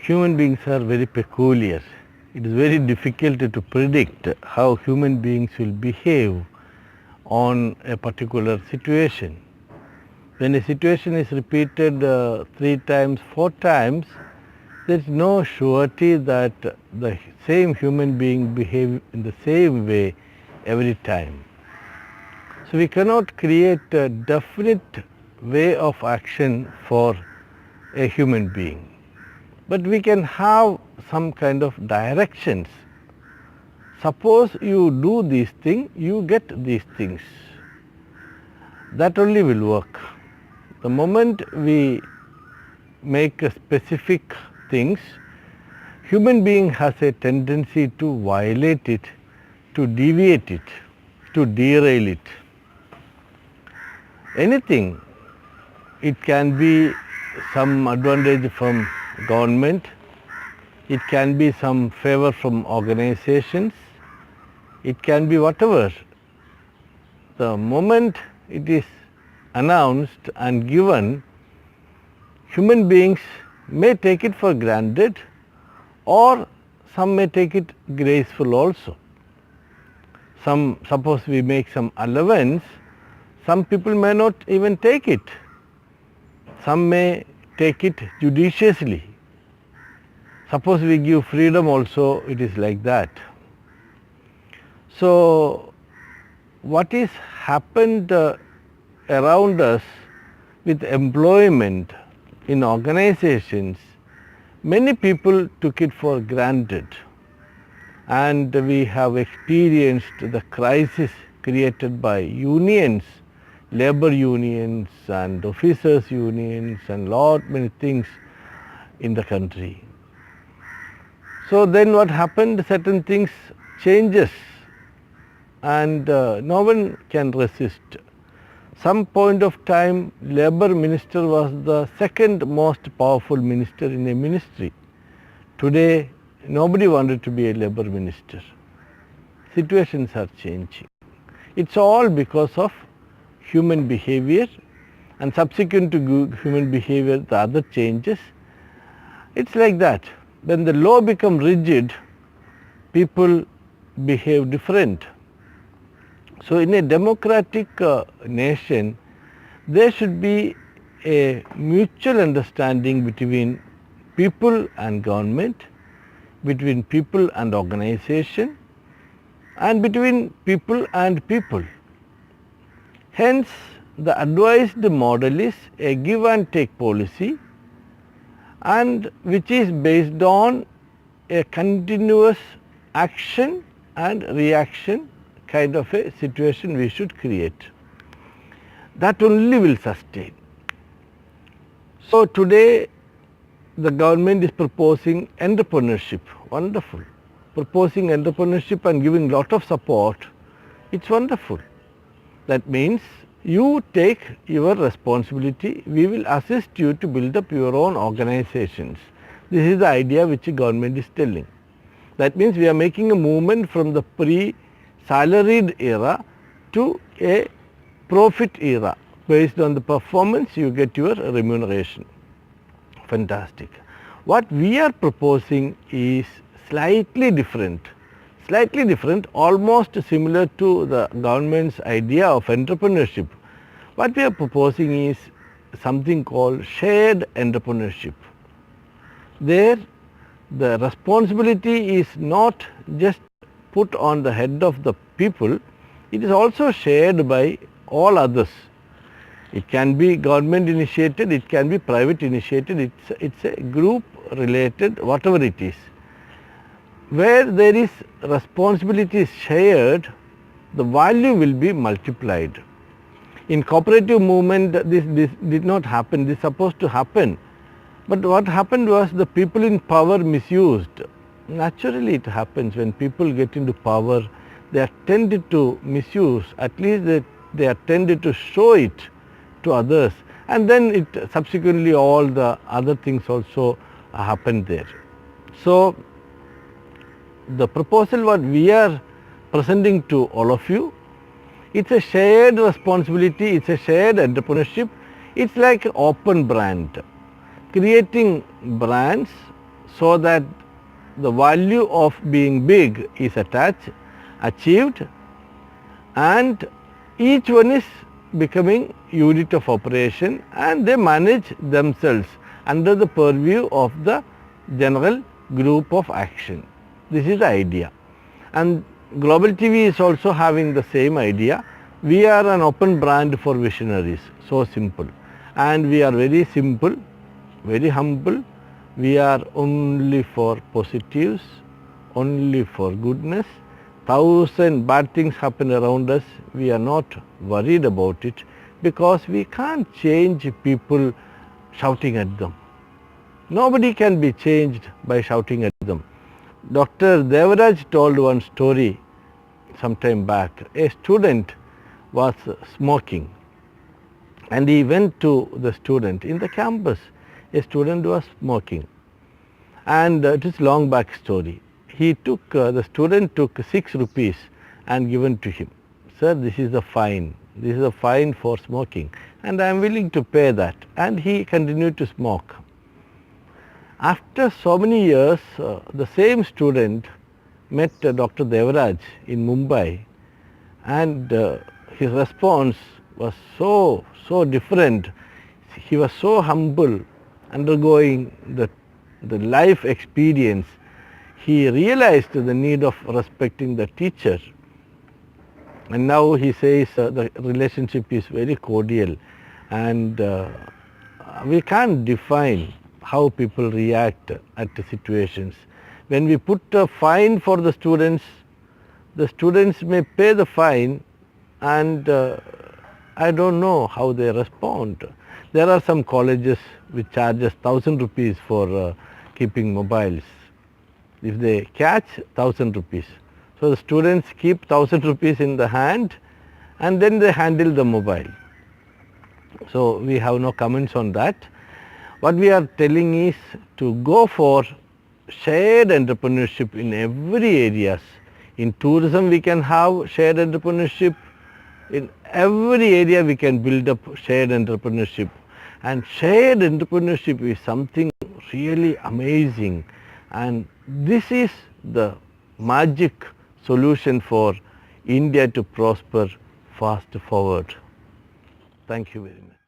human beings are very peculiar. It is very difficult to predict how human beings will behave on a particular situation. When a situation is repeated 3 times, 4 times, there is no surety that the same human being behave in the same way every time. So we cannot create a definite way of action for a human being, but we can have some kind of directions. Suppose you do these things, you get these things. That only will work. The moment we make a specific things, human being has a tendency to violate it, to deviate it, to derail it. Anything, it can be some advantage from government, it can be some favor from organizations, it can be whatever. The moment it is announced and given, human beings may take it for granted, or some may take it graceful also. Suppose we make some allowance, some people may not even take it. Some may take it judiciously. Suppose we give freedom also, it is like that. So what is happened around us with employment in organizations, many people took it for granted, and we have experienced the crisis created by unions, labor unions and officers unions and lot many things in the country. So then what happened, certain things changes and no one can resist. Some point of time, labor minister was the second most powerful minister in a ministry. Today nobody wanted to be a labor minister. Situations are changing. It's all because of human behavior, and subsequent to human behavior the other changes. It's like that. When the law becomes rigid, people behave different. So in a democratic nation, there should be a mutual understanding between people and government, between people and organization, and between people and people. Hence, the advised model is a give and take policy, and which is based on a continuous action and reaction kind of a situation we should create. That only will sustain. So today the government is proposing entrepreneurship, wonderful. Proposing entrepreneurship and giving lot of support, it's wonderful. That means you take your responsibility, we will assist you to build up your own organizations. This is the idea which the government is telling. That means we are making a movement from the pre-salaried era to a profit era. Based on the performance, you get your remuneration. Fantastic. What we are proposing is slightly different, almost similar to the government's idea of entrepreneurship. What we are proposing is something called shared entrepreneurship. There the responsibility is not just put on the head of the people, it is also shared by all others. It can be government initiated, it can be private initiated, it's a group related, whatever it is. Where there is responsibility shared, the value will be multiplied. In cooperative movement, this did not happen, this is supposed to happen. But what happened was the people in power misused. Naturally it happens when people get into power, they are tended to misuse, at least they are tended to show it to others, and then it subsequently all the other things also happen there. So the proposal what we are presenting to all of you, it's a shared responsibility, it's a shared entrepreneurship, it's like open brand. Creating brands, so that the value of being big is achieved, and each one is becoming unit of operation, and they manage themselves under the purview of the general group of action. This is the idea. And Global TV is also having the same idea. We are an open brand for visionaries, so simple. And we are very simple, very humble. We are only for positives, only for goodness. 1,000 bad things happen around us. We are not worried about it because we can't change people shouting at them. Nobody can be changed by shouting at them. Dr. Devaraj told one story some time back. A student was smoking, and he went to the student in the campus. A student was smoking, and it is long back story. He took the student took 6 rupees and given to him. Sir, this is a fine. This is a fine for smoking, and I am willing to pay that. And he continued to smoke. After so many years, the same student met Dr. Devaraj in Mumbai, and his response was so different. He was so humble, undergoing the life experience. He realized the need of respecting the teacher, and now he says the relationship is very cordial, and we can't define how people react at the situations. When we put a fine for the students may pay the fine, and I don't know how they respond. There are some colleges which charges 1,000 rupees for keeping mobiles. If they catch, 1,000 rupees. So the students keep 1,000 rupees in the hand, and then they handle the mobile. So we have no comments on that. What we are telling is to go for shared entrepreneurship in every areas. In tourism we can have shared entrepreneurship. In every area we can build up shared entrepreneurship. And shared entrepreneurship is something really amazing. And this is the magic solution for India to prosper fast forward. Thank you very much.